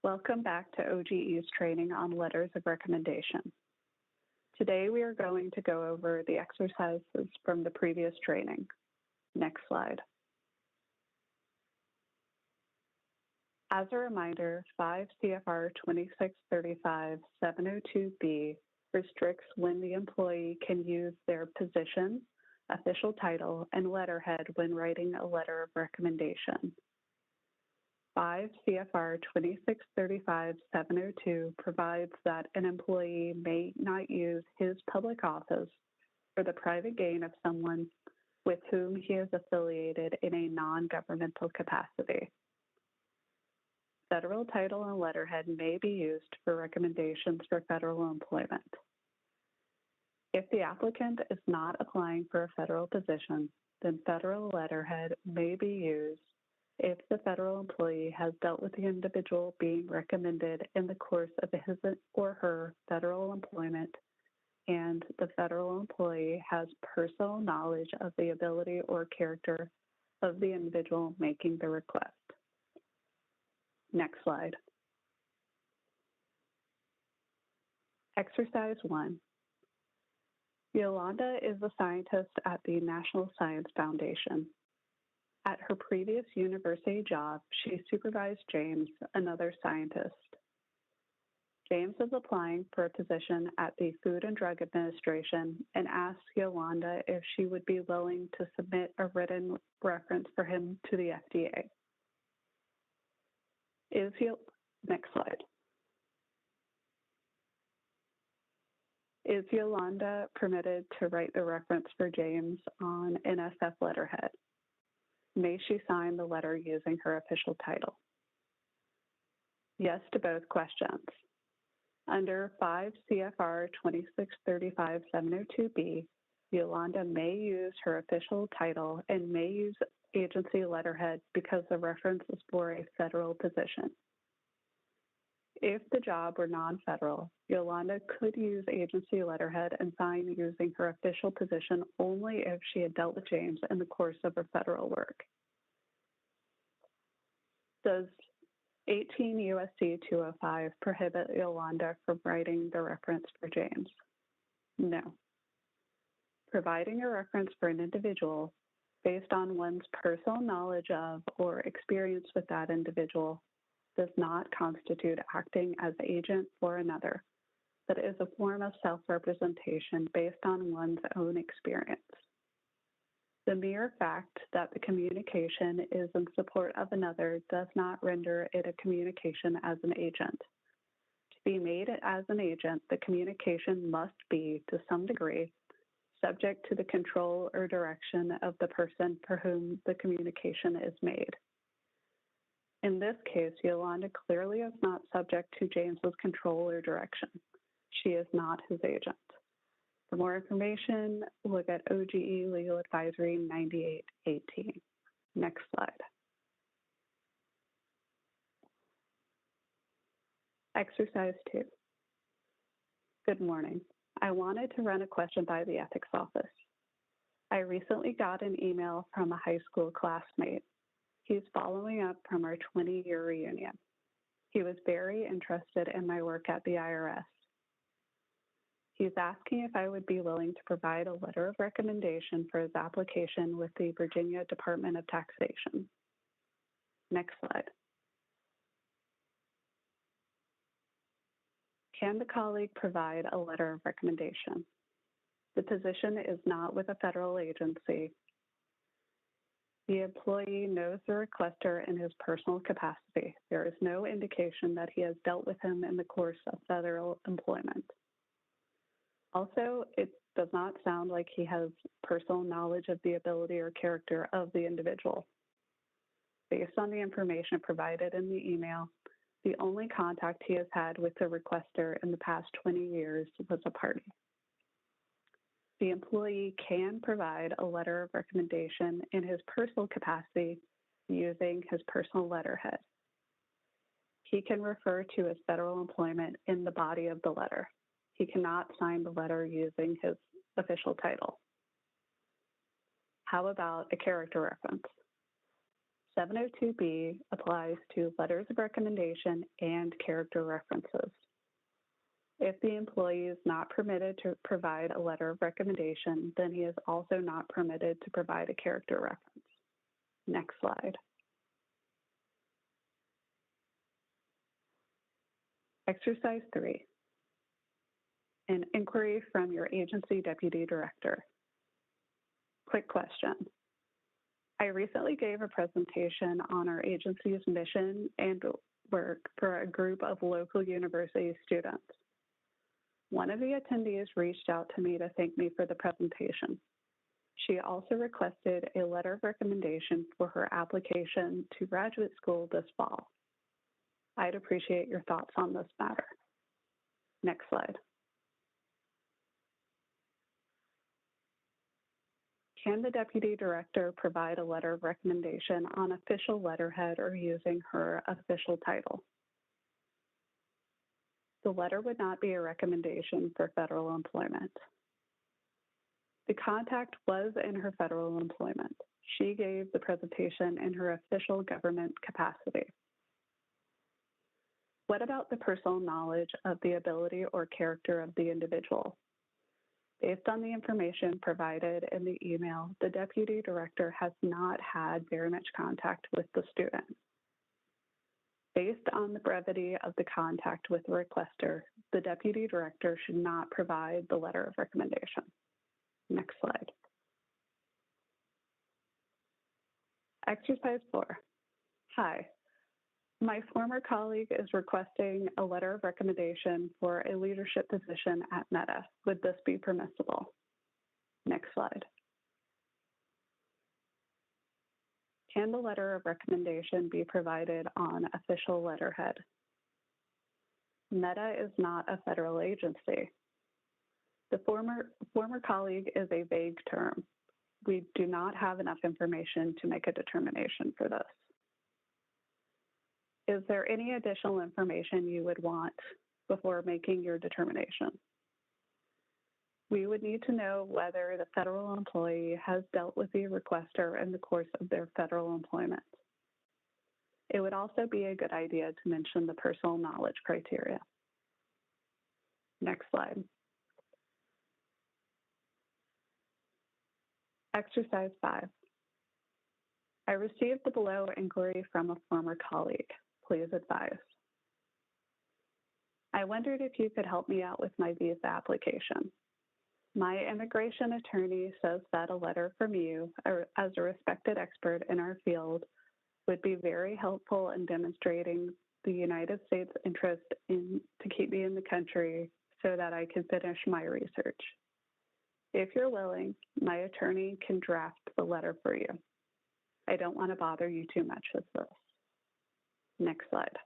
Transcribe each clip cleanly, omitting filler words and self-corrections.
Welcome back to OGE's training on letters of recommendation. Today we are going to go over the exercises from the previous training. Next slide. As a reminder, 5 CFR 2635-702B restricts when the employee can use their position, official title, and letterhead when writing a letter of recommendation. 5 CFR 2635-702 provides that an employee may not use his public office for the private gain of someone with whom he is affiliated in a non-governmental capacity. Federal title and letterhead may be used for recommendations for federal employment. If the applicant is not applying for a federal position, then federal letterhead may be used if the federal employee has dealt with the individual being recommended in the course of his or her federal employment and the federal employee has personal knowledge of the ability or character of the individual making the request. Next slide. Exercise 1. Yolanda is a scientist at the National Science Foundation. At her previous university job, she supervised James, another scientist. James is applying for a position at the Food and Drug Administration and asks Yolanda if she would be willing to submit a written reference for him to the FDA. Next slide. Is Yolanda permitted to write the reference for James on NSF letterhead? May she sign the letter using her official title? Yes to both questions. Under 5 CFR 2635-702B, Yolanda may use her official title and may use agency letterhead because the reference is for a federal position. If the job were non-federal, Yolanda could use agency letterhead and sign using her official position only if she had dealt with James in the course of her federal work. Does 18 U.S.C. 205 prohibit Yolanda from writing the reference for James? No. Providing a reference for an individual based on one's personal knowledge of or experience with that individual does not constitute acting as agent for another, but is a form of self-representation based on one's own experience. The mere fact that the communication is in support of another does not render it a communication as an agent. To be made as an agent, the communication must be, to some degree, subject to the control or direction of the person for whom the communication is made. In this case, Yolanda clearly is not subject to James's control or direction. She is not his agent. For more information, look at OGE Legal Advisory 9818. Next slide. Exercise 2. Good morning. I wanted to run a question by the Ethics Office. I recently got an email from a high school classmate. He's following up from our 20-year reunion. He was very interested in my work at the IRS. He's asking if I would be willing to provide a letter of recommendation for his application with the Virginia Department of Taxation. Next slide. Can the colleague provide a letter of recommendation? The position is not with a federal agency. The employee knows the requester in his personal capacity. There is no indication that he has dealt with him in the course of federal employment. Also, it does not sound like he has personal knowledge of the ability or character of the individual. Based on the information provided in the email, the only contact he has had with the requester in the past 20 years was a party. The employee can provide a letter of recommendation in his personal capacity using his personal letterhead. He can refer to his federal employment in the body of the letter. He cannot sign the letter using his official title. How about a character reference? 702B applies to letters of recommendation and character references. If the employee is not permitted to provide a letter of recommendation, then he is also not permitted to provide a character reference. Next slide. Exercise 3, an inquiry from your agency deputy director. Quick question. I recently gave a presentation on our agency's mission and work for a group of local university students. One of the attendees reached out to me to thank me for the presentation. She also requested a letter of recommendation for her application to graduate school this fall. I'd appreciate your thoughts on this matter. Next slide. Can the deputy director provide a letter of recommendation on official letterhead or using her official title? The letter would not be a recommendation for federal employment. The contact was in her federal employment. She gave the presentation in her official government capacity. What about the personal knowledge of the ability or character of the individual? Based on the information provided in the email, the deputy director has not had very much contact with the student. Based on the brevity of the contact with the requester, the deputy director should not provide the letter of recommendation. Next slide. Exercise 4. Hi. My former colleague is requesting a letter of recommendation for a leadership position at Meta. Would this be permissible? Next slide. Can the letter of recommendation be provided on official letterhead? Meta is not a federal agency. The former colleague is a vague term. We do not have enough information to make a determination for this. Is there any additional information you would want before making your determination? We would need to know whether the federal employee has dealt with the requester in the course of their federal employment. It would also be a good idea to mention the personal knowledge criteria. Next slide. Exercise 5. I received the below inquiry from a former colleague. Please advise. I wondered if you could help me out with my visa application. My immigration attorney says that a letter from you, as a respected expert in our field, would be very helpful in demonstrating the United States' interest to keep me in the country so that I can finish my research. If you're willing, my attorney can draft the letter for you. I don't want to bother you too much with this. Next slide.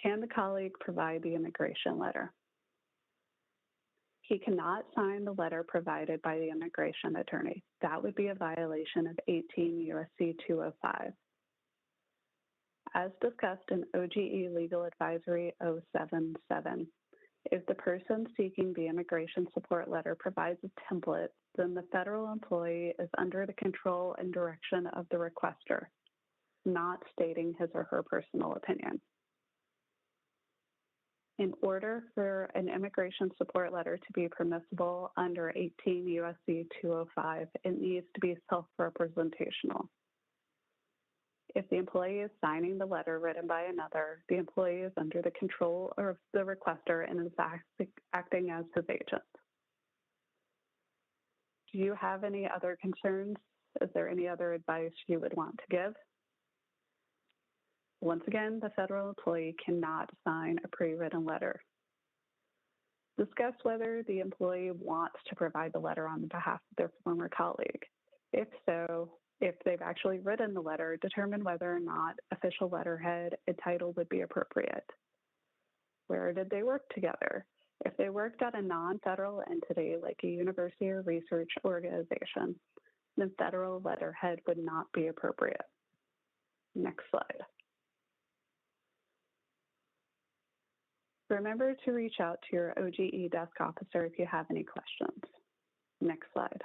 Can the colleague provide the immigration letter? He cannot sign the letter provided by the immigration attorney. That would be a violation of 18 U.S.C. 205. As discussed in OGE Legal Advisory 077, if the person seeking the immigration support letter provides a template, then the federal employee is under the control and direction of the requester, not stating his or her personal opinion. In order for an immigration support letter to be permissible under 18 U.S.C. 205, it needs to be self-representational. If the employee is signing the letter written by another, the employee is under the control of the requester and is acting as his agent. Do you have any other concerns? Is there any other advice you would want to give? Once again, the federal employee cannot sign a pre-written letter. Discuss whether the employee wants to provide the letter on behalf of their former colleague. If so, if they've actually written the letter, determine whether or not official letterhead and title would be appropriate. Where did they work together? If they worked at a non-federal entity like a university or research organization, then federal letterhead would not be appropriate. Next slide. Remember to reach out to your OGE desk officer if you have any questions. Next slide.